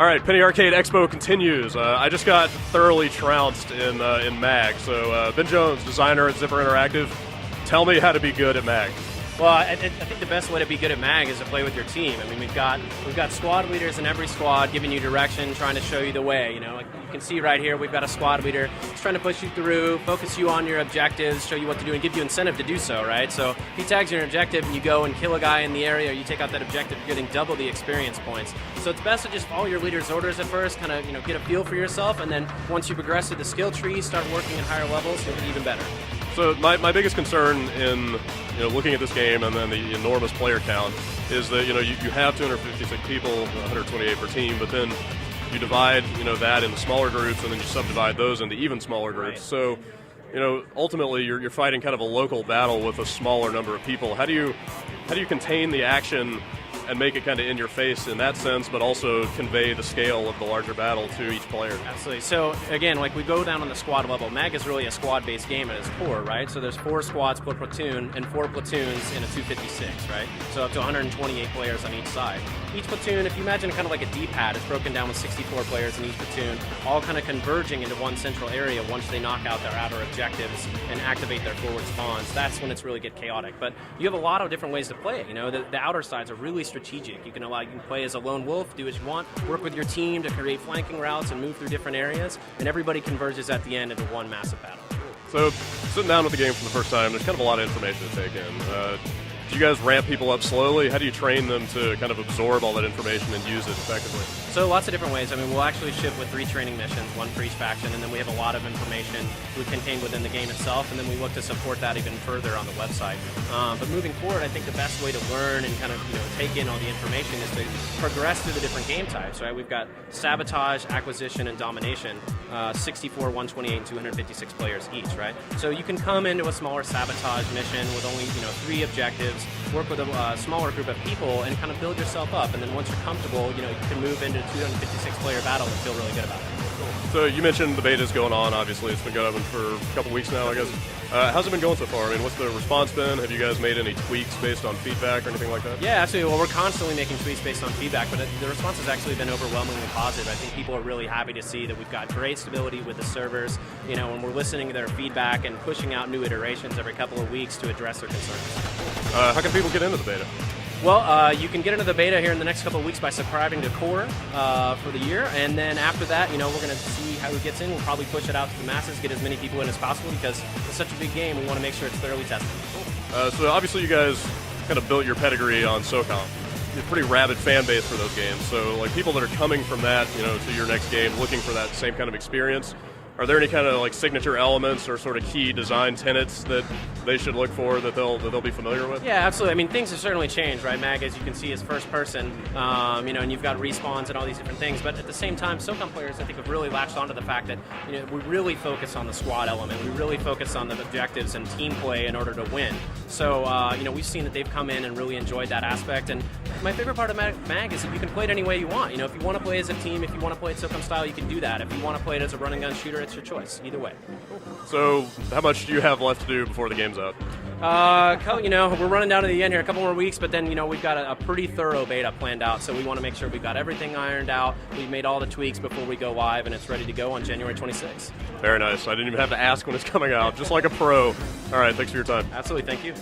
All right, Penny Arcade Expo continues. I just got thoroughly trounced in MAG. So Ben Jones, designer at Zipper Interactive, tell me how to be good at MAG. Well, I think the best way to be good at MAG is to play with your team. I mean, we've got squad leaders in every squad giving you direction, trying to show you the way. You know, like you can see right here, we've got a squad leader who's trying to push you through, focus you on your objectives, show you what to do, and give you incentive to do so, right? So if he tags your objective and you go and kill a guy in the area, or you take out that objective, you're getting double the experience points. So it's best to just follow your leader's orders at first, kind of get a feel for yourself, and then once you progress through the skill tree, start working at higher levels, you'll get even better. So my biggest concern in looking at this game and then the enormous player count is that you have 256 people, 128 per team, but then you divide that into smaller groups and then you subdivide those into even smaller groups. Right. So ultimately you're fighting kind of a local battle with a smaller number of people. How do you contain the action and make it kind of in your face in that sense, but also convey the scale of the larger battle to each player? Absolutely. So again, like we go down on the squad level, MAG is really a squad-based game at its core, right? So there's 4 squads per platoon and 4 platoons in a 256, right? So up to 128 players on each side. Each platoon, if you imagine kind of like a D-pad, is broken down with 64 players in each platoon, all kind of converging into one central area once they knock out their outer objectives and activate their forward spawns. That's when it's really get chaotic. But you have a lot of different ways to play it. The outer sides are really strategic. You can play as a lone wolf, do what you want, work with your team to create flanking routes and move through different areas, and everybody converges at the end into one massive battle. So, sitting down with the game for the first time, there's kind of a lot of information to take in. Do you guys ramp people up slowly? How do you train them to kind of absorb all that information and use it effectively? So lots of different ways. I mean, we'll actually ship with 3 training missions, 1 for each faction, and then we have a lot of information we contain within the game itself, and then we look to support that even further on the website. But moving forward, I think the best way to learn and kind of take in all the information is to progress through the different game types. Right? We've got sabotage, acquisition, and domination. 64, 128, and 256 players each. Right? So you can come into a smaller sabotage mission with only 3 objectives. Work with a smaller group of people and kind of build yourself up, and then once you're comfortable, you can move into a 256 player battle and feel really good about it. So you mentioned the beta's going on, obviously. It's been going on for a couple weeks now, I guess. How's it been going so far? I mean, what's the response been? Have you guys made any tweaks based on feedback or anything like that? Yeah, absolutely. Well, we're constantly making tweaks based on feedback, but the response has actually been overwhelmingly positive. I think people are really happy to see that we've got great stability with the servers, and we're listening to their feedback and pushing out new iterations every couple of weeks to address their concerns. How can people get into the beta? Well, you can get into the beta here in the next couple of weeks by subscribing to Core for the year, and then after that, we're going to see how it gets in. We'll probably push it out to the masses, get as many people in as possible, because it's such a big game. We want to make sure it's thoroughly tested. So obviously you guys kind of built your pedigree on SOCOM. You're a pretty rabid fan base for those games. So like people that are coming from that, to your next game, looking for that same kind of experience, are there any kind of like signature elements or sort of key design tenets that they should look for that they'll be familiar with? Yeah, absolutely. I mean, things have certainly changed, right? MAG, as you can see, is first person, and you've got respawns and all these different things. But at the same time, SOCOM players, I think, have really latched onto the fact that we really focus on the squad element. We really focus on the objectives and team play in order to win. So, we've seen that they've come in and really enjoyed that aspect. And my favorite part of MAG is that you can play it any way you want. If you want to play as a team, if you want to play it SOCOM style, you can do that. If you want to play it as a run and gun shooter, it's your choice. Either way. So, how much do you have left to do before the game's out? We're running down to the end here, a couple more weeks, but then, we've got a pretty thorough beta planned out, so we want to make sure we've got everything ironed out. We've made all the tweaks before we go live, and it's ready to go on January 26th. Very nice. I didn't even have to ask when it's coming out, just like a pro. All right, thanks for your time. Absolutely, thank you.